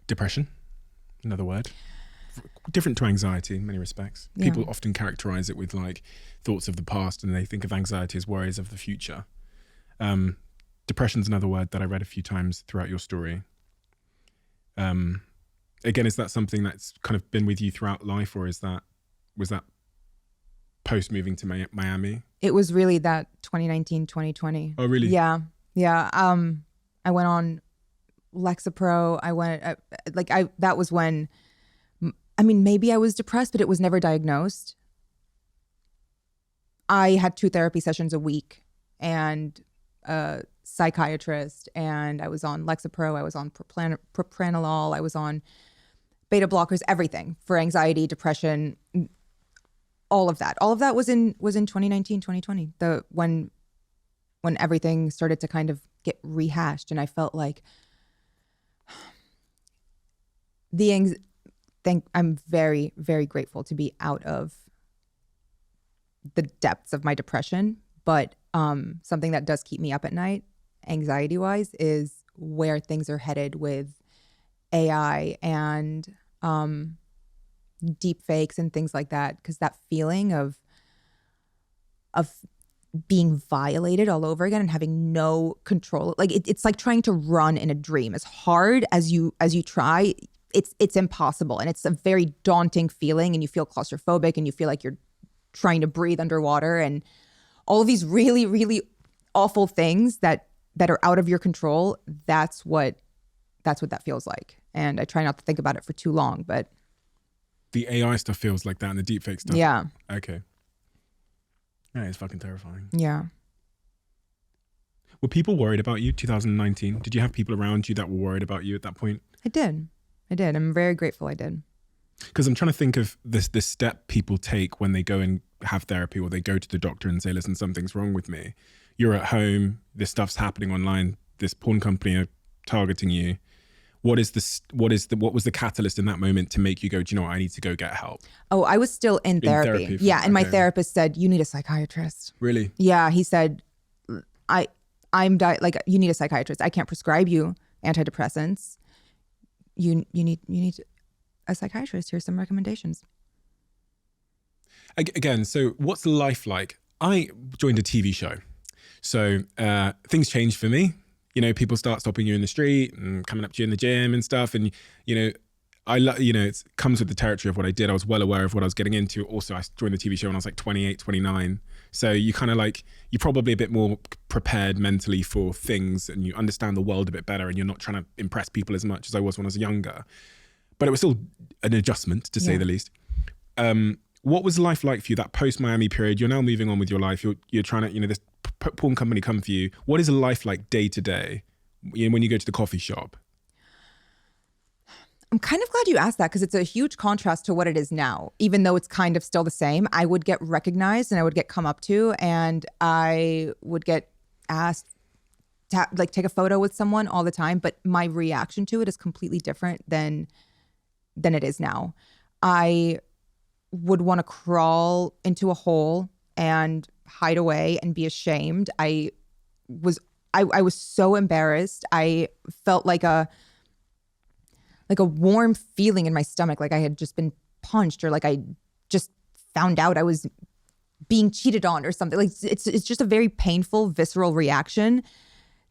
Depression, another word. Different to anxiety in many respects. Yeah. People often characterize it with like thoughts of the past, and they think of anxiety as worries of the future. Depression's another word that I read a few times throughout your story. Again, is that something that's kind of been with you throughout life, or was that post moving to Miami? It was really that 2019, 2020. Oh, really? Yeah. Yeah. I went on Lexapro. That was when, I mean, maybe I was depressed, but it was never diagnosed. I had 2 therapy sessions a week and a psychiatrist, and I was on Lexapro. I was on propranolol. I was on beta blockers, everything for anxiety, depression, all of that. All of that was in 2019, 2020. When everything started to kind of get rehashed, and I felt like I'm very, very grateful to be out of the depths of my depression. But something that does keep me up at night, anxiety-wise, is where things are headed with AI and deepfakes and things like that. Because that feeling of being violated all over again and having no control, like it's like trying to run in a dream. As hard as you try, it's impossible, and it's a very daunting feeling, and you feel claustrophobic, and you feel like you're trying to breathe underwater, and all of these really, really awful things that are out of your control. That's what that feels like. And I try not to think about it for too long, but the AI stuff feels like that, and the deepfake stuff. Yeah. Okay. Yeah, it's fucking terrifying. Yeah. Were people worried about you 2019? Did you have people around you that were worried about you at that point? I did. I'm very grateful I did. Because I'm trying to think of this step people take when they go and have therapy, or they go to the doctor and say, listen, something's wrong with me. You're at home, this stuff's happening online, this porn company are targeting you. What was the catalyst in that moment to make you go, do you know what, I need to go get help? Oh, I was still in therapy. Yeah. And my therapist said, you need a psychiatrist. Really? Yeah. He said, you need a psychiatrist. I can't prescribe you antidepressants. You need a psychiatrist. Here's some recommendations. Again, so what's life like? I joined a TV show. So things changed for me. You know, people start stopping you in the street and coming up to you in the gym and stuff. And, you know, it comes with the territory of what I did. I was well aware of what I was getting into. Also, I joined the TV show when I was like 28, 29. So you kind of like, you're probably a bit more prepared mentally for things, and you understand the world a bit better, and you're not trying to impress people as much as I was when I was younger. But it was still an adjustment, to say the least. What was life like for you, that post-Miami period? You're now moving on with your life. You're trying to, this porn company come for you. What is life like day to day when you go to the coffee shop? I'm kind of glad you asked that, because it's a huge contrast to what it is now. Even though it's kind of still the same, I would get recognized and I would get come up to, and I would get asked to take a photo with someone all the time. But my reaction to it is completely different than it is now. I would want to crawl into a hole and hide away and be ashamed. I was so embarrassed. I felt like a warm feeling in my stomach, like I had just been punched, or like I just found out I was being cheated on or something. Like it's just a very painful, visceral reaction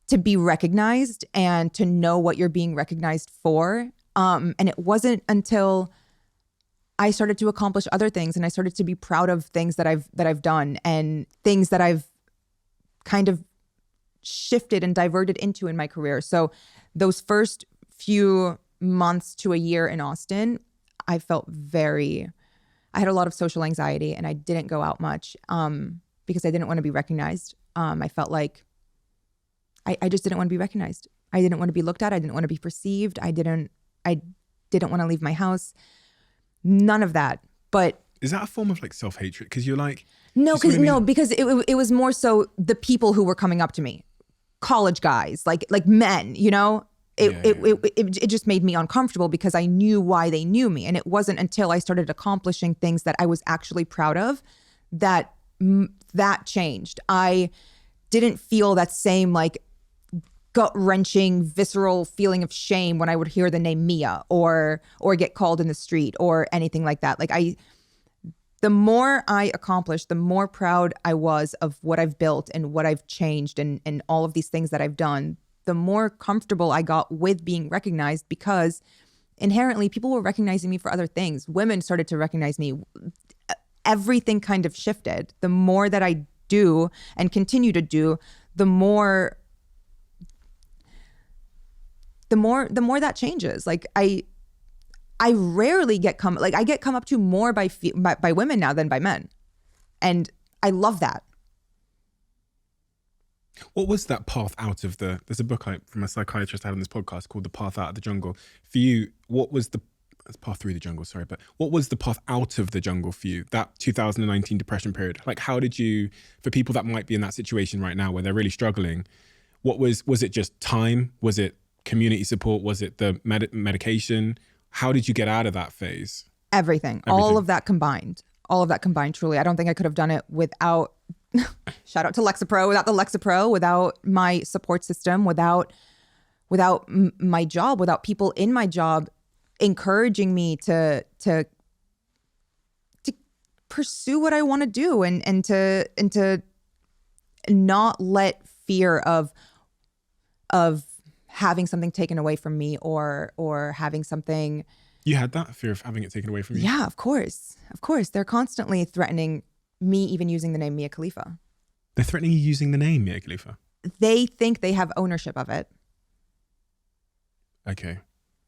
to be recognized and to know what you're being recognized for. And it wasn't until I started to accomplish other things, and I started to be proud of things that I've done, and things that I've kind of shifted and diverted into in my career. So those first few months to a year in Austin, I had a lot of social anxiety, and I didn't go out much because I didn't want to be recognized. I felt like I just didn't want to be recognized. I didn't want to be looked at. I didn't want to be perceived. I didn't want to leave my house. None of that. But is that a form of like self-hatred? Because you're like, because it was more so the people who were coming up to me, college guys, like men, It just made me uncomfortable, because I knew why they knew me. And it wasn't until I started accomplishing things that I was actually proud of that changed. I didn't feel that same like gut-wrenching, visceral feeling of shame when I would hear the name Mia or get called in the street or anything like that. Like the more I accomplished, the more proud I was of what I've built and what I've changed and all of these things that I've done, the more comfortable I got with being recognized, because inherently people were recognizing me for other things. Women started to recognize me. Everything kind of shifted. The more that I do and continue to do, the more that changes. Like I rarely get I get come up to more by women now than by men. And I love that. What was that path out of there's a book from a psychiatrist I had on this podcast called The Path Out of the Jungle. For you, what was the path through the jungle, sorry, but what was the path out of the jungle for you, that 2019 depression period? Like, how did you, for people that might be in that situation right now where they're really struggling, was it just time? Was it community support? Was it the medication? How did you get out of that phase? Everything. All of that combined, truly. I don't think I could have done it without, shout out to Lexapro, without the Lexapro, without my support system, without my job, without people in my job encouraging me to pursue what I want to do and to not let fear of having something taken away from me or having something. You had that fear of having it taken away from you? Yeah, of course. They're constantly threatening me, even using the name Mia Khalifa. They're threatening you using the name Mia Khalifa? They think they have ownership of it. Okay.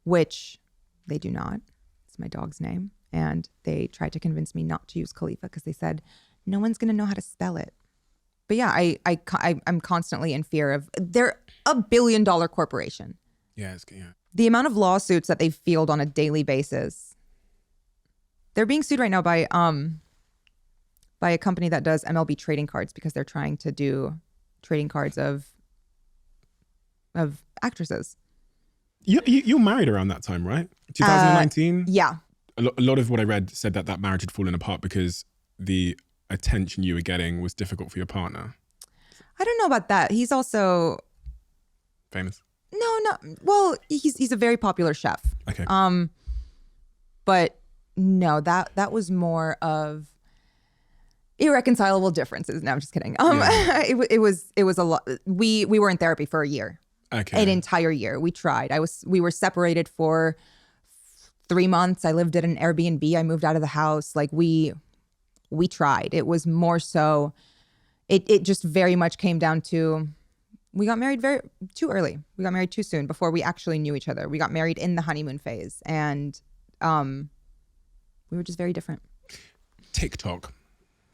Which they do not. It's my dog's name. And they tried to convince me not to use Khalifa because they said, no one's going to know how to spell it. But yeah, I'm constantly in fear of, they're $1 billion corporation. Yeah. The amount of lawsuits that they field on a daily basis. They're being sued right now by a company that does MLB trading cards because they're trying to do trading cards of actresses. You're married around that time, right? 2019? Yeah. A lot of what I read said that marriage had fallen apart because the attention you were getting was difficult for your partner. I don't know about that. He's also famous. No. Well, he's a very popular chef. Okay. But no, that was more of irreconcilable differences. No, I'm just kidding. Yeah. It was a lot. We were in therapy for a year. Okay. An entire year. We tried. We were separated for 3 months. I lived at an Airbnb. I moved out of the house. Like we tried. It was more so, it just very much came down to, we got married too early. We got married too soon before we actually knew each other. We got married in the honeymoon phase and we were just very different. TikTok.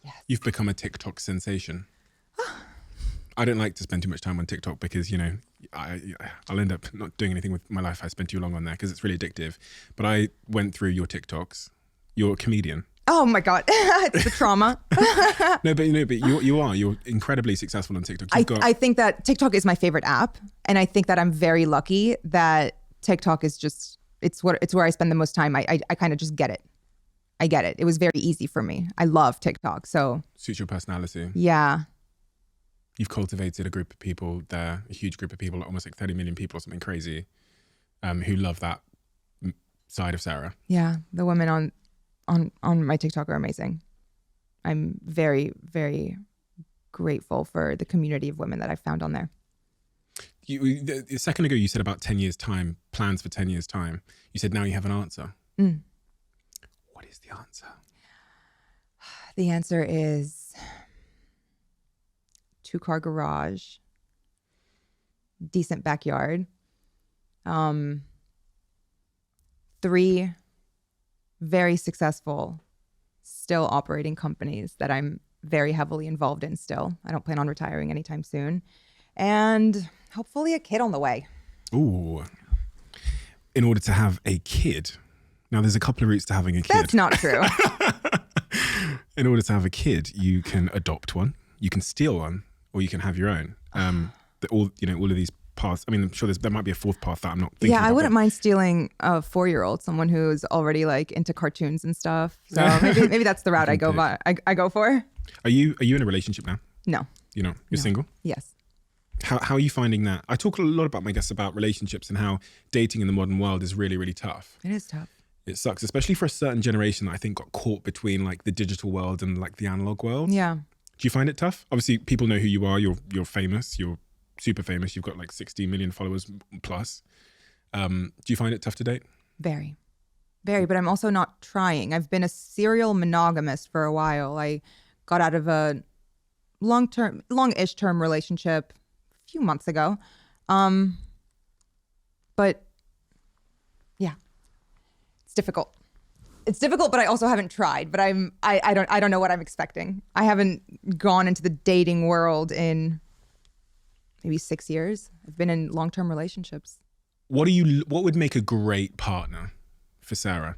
Yes. You've become a TikTok sensation. I don't like to spend too much time on TikTok because, I'll end up not doing anything with my life. I spend too long on there because it's really addictive. But I went through your TikToks. You're a comedian. Oh my God. It's the trauma. No, but you're incredibly successful on TikTok. I think that TikTok is my favorite app. And I think that I'm very lucky that TikTok is just, it's where I spend the most time. I kind of just get it. I get it. It was very easy for me. I love TikTok. So suits your personality. Yeah. You've cultivated a group of people there, a huge group of people, almost like 30 million people or something crazy, who love that side of Sarah. Yeah. The women on my TikTok are amazing. I'm very, very grateful for the community of women that I've found on there. A second ago, you said about 10 years time, plans for 10 years time. You said now you have an answer. What is the answer? The answer is 2-car garage, decent backyard, 3 very successful, still operating companies that I'm very heavily involved in still. I don't plan on retiring anytime soon. And hopefully a kid on the way. Ooh. In order to have a kid. Now, there's a couple of routes to having a kid. That's not true. In order to have a kid, you can adopt one, you can steal one, or you can have your own. All of these paths. I mean, I'm sure there might be a fourth path that I'm not thinking about. Yeah, I wouldn't mind stealing a 4-year-old, someone who's already like into cartoons and stuff. So maybe that's the route I go for. Are you in a relationship now? No. You're not? You're single? Yes. How are you finding that? I talk a lot about my guests about relationships and how dating in the modern world is really, really tough. It is tough. It sucks, especially for a certain generation that I think got caught between like the digital world and like the analog world. Yeah. Do you find it tough? Obviously, people know who you are. You're famous. You're super famous. You've got like 60 million followers plus. Do you find it tough to date? Very, very. But I'm also not trying. I've been a serial monogamist for a while. I got out of a long-ish term relationship a few months ago. But yeah, it's difficult. It's difficult, but I also haven't tried. But I don't know what I'm expecting. I haven't gone into the dating world in maybe 6 years. I've been in long-term relationships. What would make a great partner for Sarah?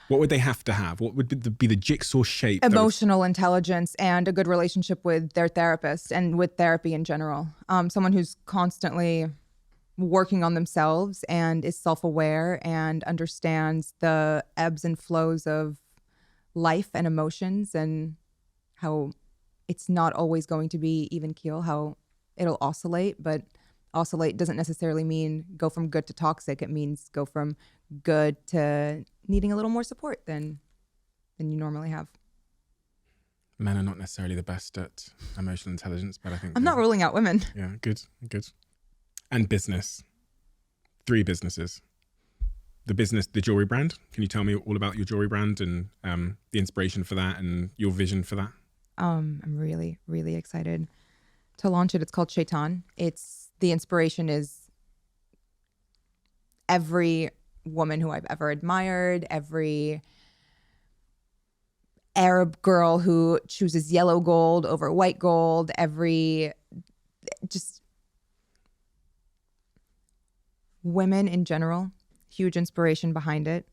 What would they have to have? What would be the jigsaw shape? Emotional intelligence and a good relationship with their therapist and with therapy in general. Someone who's constantly working on themselves and is self-aware and understands the ebbs and flows of life and emotions and how it's not always going to be even keel, how it'll oscillate, but oscillate doesn't necessarily mean go from good to toxic. It means go from good to needing a little more support than you normally have. Men are not necessarily the best at emotional intelligence, but I think I'm not ruling out women. Yeah, good. And business. 3 businesses. The jewelry brand. Can you tell me all about your jewelry brand and the inspiration for that and your vision for that? I'm really, really excited to launch it. It's called Shaitan. The inspiration is every woman who I've ever admired, every Arab girl who chooses yellow gold over white gold, just women in general, huge inspiration behind it.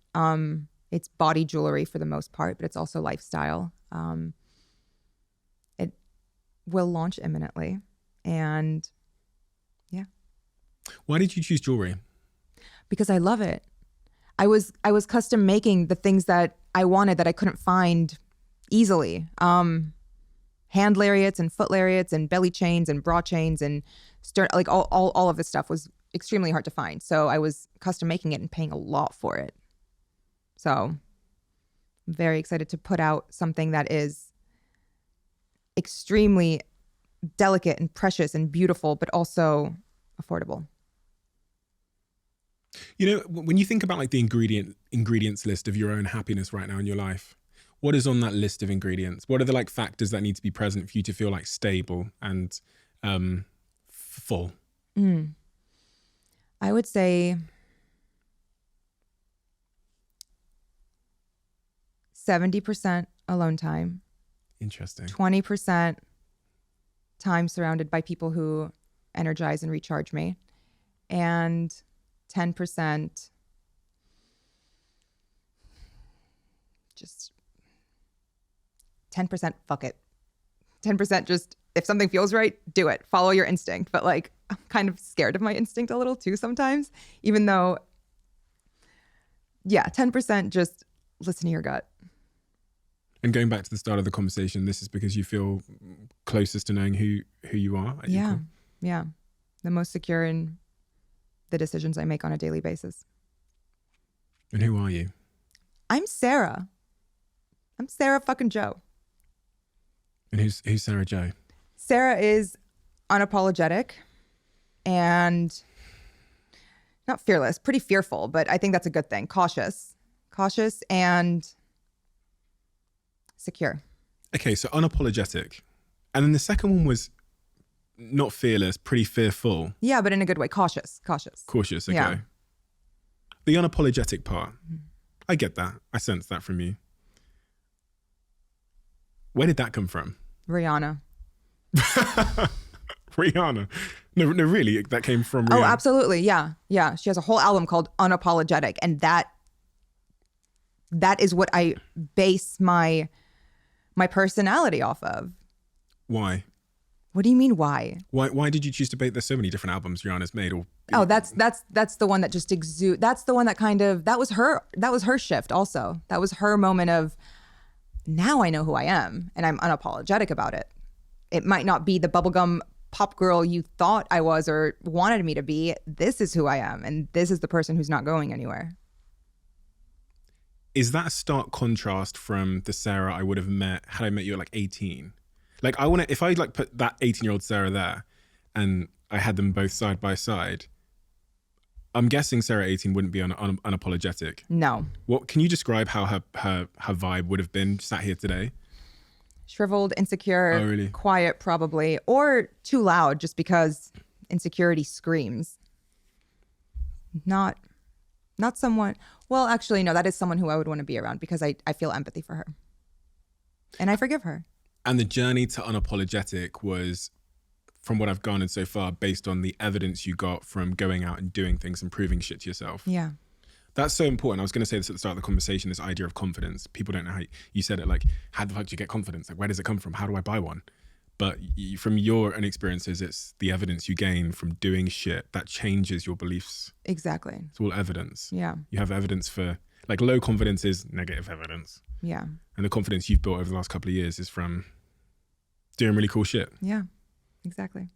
It's body jewelry for the most part, but it's also lifestyle. It will launch imminently. And yeah. Why did you choose jewelry? Because I love it. I was custom making the things that I wanted that I couldn't find easily. Hand lariats and foot lariats and belly chains and bra chains and like all of this stuff was extremely hard to find. So I was custom making it and paying a lot for it. So I'm very excited to put out something that is extremely delicate and precious and beautiful, but also affordable. You know, when you think about like the ingredients list of your own happiness right now in your life, what is on that list of ingredients? What are the like factors that need to be present for you to feel like stable and full? I would say 70% alone time. Interesting. 20% time surrounded by people who energize and recharge me. And 10% just 10% fuck it. 10% just if something feels right, do it. Follow your instinct. But like I'm kind of scared of my instinct a little too sometimes, even though 10% just listen to your gut. And going back to the start of the conversation, this is because you feel closest to knowing who you are. Yeah. The most secure in the decisions I make on a daily basis. And who are you? I'm Sarah. I'm Sarah fucking Joe. And who's Sarah Joe? Sarah is unapologetic and not fearless, pretty fearful, but I think that's a good thing. Cautious and secure. Okay, so unapologetic. And then the second one was not fearless, pretty fearful. Yeah, but in a good way. Cautious, okay. Yeah. The unapologetic part. I get that. I sense that from you. Where did that come from? Rihanna. Rihanna. No, really, that came from Rihanna. Oh, absolutely. Yeah. She has a whole album called Unapologetic, and that is what I base my personality off of. Why? What do you mean why? Why did you choose to bake? There's so many different albums Rihanna's made. That's the one that just exudes. That's the one that that was her shift also. That was her moment of, now I know who I am and I'm unapologetic about it. It might not be the bubblegum pop girl you thought I was or wanted me to be. This is who I am. And this is the person who's not going anywhere. Is that a stark contrast from the Sarah I would have met had I met you at like 18? Like I want to, if I like put that 18-year-old Sarah there and I had them both side by side, I'm guessing Sarah 18 wouldn't be unapologetic. No. What can you describe how her vibe would have been sat here today? Shriveled, insecure, Oh, really? quiet probably, or too loud just because insecurity screams. Not someone, well, actually, no, that is someone who I would want to be around because I feel empathy for her. And I forgive her. And the journey to unapologetic was, from what I've garnered so far, based on the evidence you got from going out and doing things and proving shit to yourself. Yeah. That's so important. I was going to say this at the start of the conversation, this idea of confidence. People don't know how you said it, like, how the fuck do you get confidence? Like, where does it come from? How do I buy one? But from your own experiences, it's the evidence you gain from doing shit that changes your beliefs. Exactly. It's all evidence. Yeah. You have evidence for, like, low confidence is negative evidence. Yeah. And the confidence you've built over the last couple of years is from doing really cool shit. Yeah, exactly.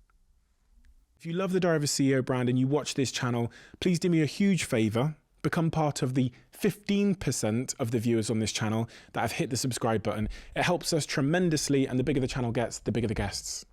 If you love the Diary of a CEO brand and you watch this channel, please do me a huge favor. Become part of the 15% of the viewers on this channel that have hit the subscribe button. It helps us tremendously, and the bigger the channel gets, the bigger the guests.